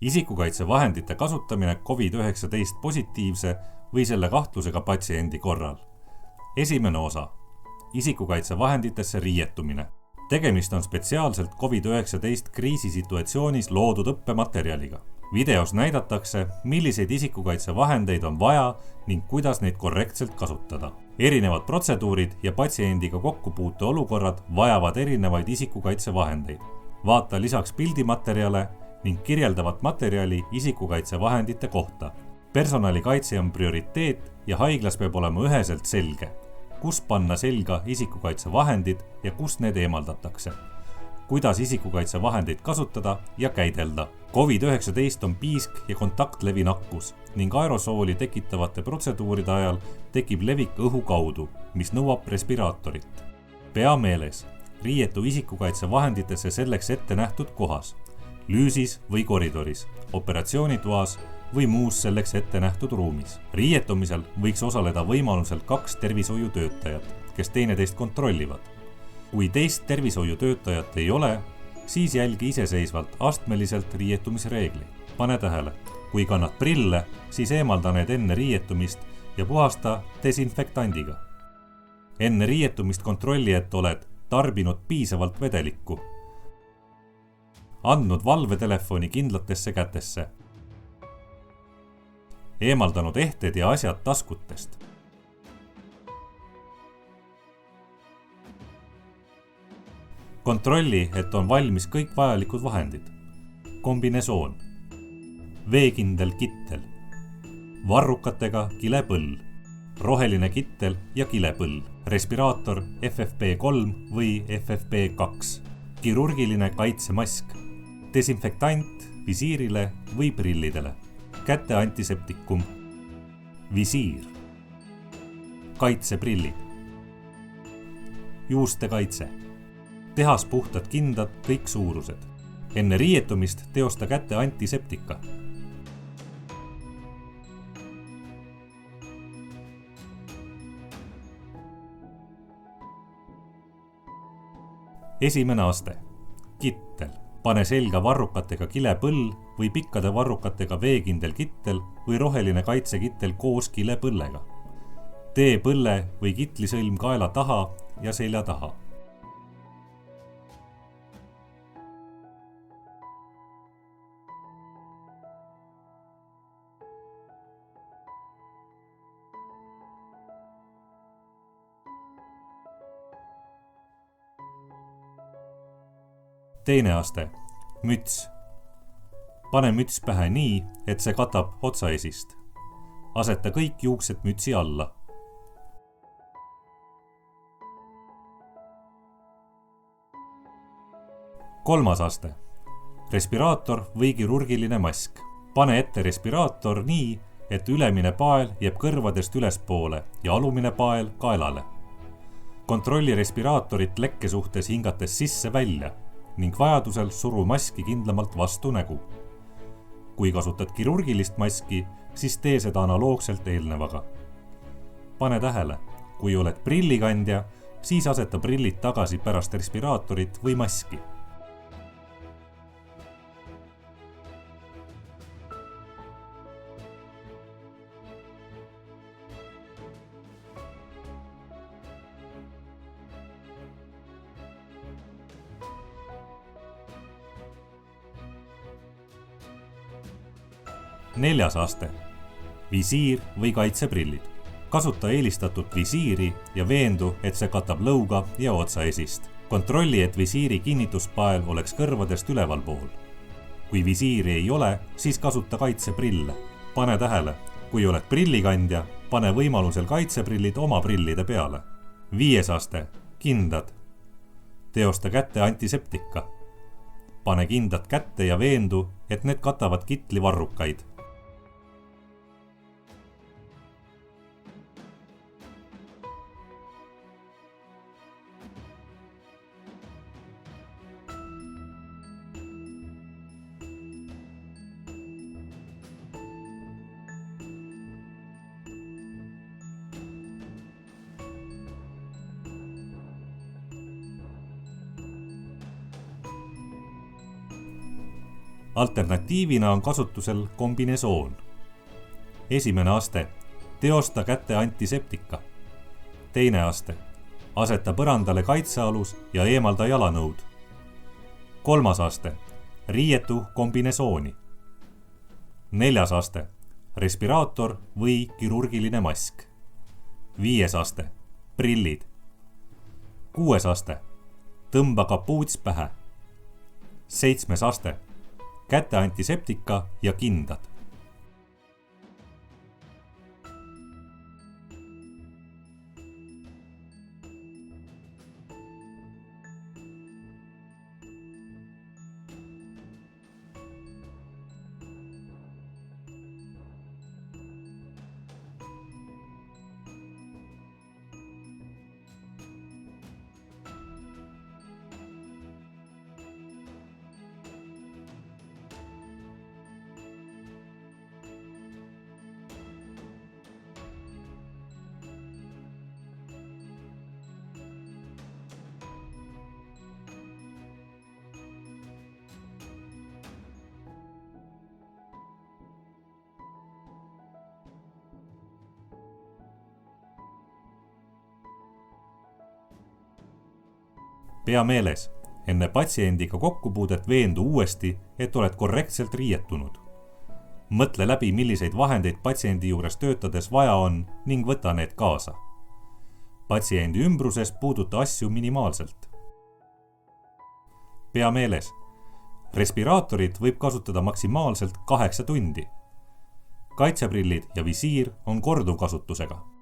Isikukaitsevahendite kasutamine COVID-19 positiivse või selle kahtlusega patsiendi korral. Esimene osa. Isikukaitsevahenditesse riietumine. Tegemist on spetsiaalselt COVID-19 kriisisituatsioonis loodud õppematerjaliga. Videos näidatakse, milliseid isikukaitsevahendeid on vaja ning kuidas neid korrektselt kasutada. Erinevad protseduurid ja patsiendiga kokkupuute olukorrad vajavad erinevaid isikukaitsevahendeid. Vaata lisaks pildimaterjale ning kirjeldavat materjali isikukaitsevahendite kohta. Personalikaitse on prioriteet ja haiglas peab olema üheselt selge, kus panna selga isikukaitsevahendid ja kus need eemaldatakse. Kuidas isikukaitsevahendeid kasutada ja käidelda. COVID-19 on piisk ja kontaktlevi nakkus ning aerosooli tekitavate protseduuride ajal tekib levik õhu kaudu, mis nõuab respiraatorit. Pea meeles, riietu isikukaitsevahenditesse selleks ette nähtud kohas, lüüsis või koridoris, operatsioonitoas või muus selleks ette nähtud ruumis. Riietumisel võiks osaleda võimalusel 2 tervishoiutöötajat, kes teineteist kontrollivad. Kui teist tervishoiutöötajat ei ole, siis jälgi iseseisvalt astmeliselt riietumisreegli. Pane tähele, kui kannad prille, siis eemalda need enne riietumist ja puhasta desinfektandiga. Enne riietumist kontrolli, et oled tarbinud piisavalt vedelikku. Andnud valvetelefoni kindlatesse kätesse. Eemaldanud ehted ja asjad taskutest. Kontrolli, et on valmis kõik vajalikud vahendid. Kombinesoon. Veekindel kittel. Varrukatega kilepõll. Roheline kittel ja kilepõll. Respiraator FFP3 või FFP2. Kirurgiline kaitsemask. Desinfektant visiirile või prillidele. Käte antiseptikum. Visiir. Kaitseprillid. Juuste kaitse. Tehas puhtad kindad kõik suurused. Enne riietumist teosta käte antiseptika. Esimene aste. Kittel. Pane selga varrukatega kilepõll või pikkade varrukatega veekindel kittel või roheline kaitsekittel koos kilepõllega. Tee põlle või kitlisõlm kaela taha ja selja taha. Teine aste. Müts. Pane müts pähe nii, et see katab otsaesist. Aseta kõik juuksed mütsi alla. Kolmas aste. Respiraator või kirurgiline mask. Pane ette respiraator nii, et ülemine pael jääb kõrvadest ülespoole ja alumine pael kaelale. Kontrolli respiraatorit lekke suhtes hingates sisse välja ning vajadusel suru maski kindlamalt vastu nägu. Kui kasutad kirurgilist maski, siis tee seda analoogselt eelnevaga. Pane tähele, kui oled prillikandja, siis aseta prillid tagasi pärast respiraatorit või maski. Neljas aste. Visiir või kaitseprillid. Kasuta eelistatut visiiri ja veendu, et see katab lõuga ja otsaesist. Kontrolli, et visiiri kinnituspael oleks kõrvadest ülevalpool. Kui visiiri ei ole, siis kasuta kaitseprille. Pane tähele, kui oled prillikandja, pane võimalusel kaitseprillid oma prillide peale. Viies aste. Kindad. Teosta käte antiseptika. Pane kindad kätte ja veendu, et need katavad kitlivarrukaid. Alternatiivina on kasutusel kombinesoon. Esimene aste, teosta käte antiseptika. Teine aste, aseta põrandale kaitsealus ja eemalda jalanõud. Kolmas aste, riietu kombinesooni. Neljas aste, respiraator või kirurgiline mask. Viies aste, prillid. Kuues aste, tõmba kapuuts pähe. Seitsmes aste, käte antiseptika ja kindad. Pea meeles, enne patsiendiga kokkupuudet veendu uuesti, et oled korrektselt riietunud. Mõtle läbi, milliseid vahendeid patsiendi juures töötades vaja on ning võta need kaasa. Patsiendi ümbruses puuduta asju minimaalselt. Pea meeles, respiraatorit võib kasutada maksimaalselt 8 tundi. Kaitseprillid ja visiir on korduvkasutusega.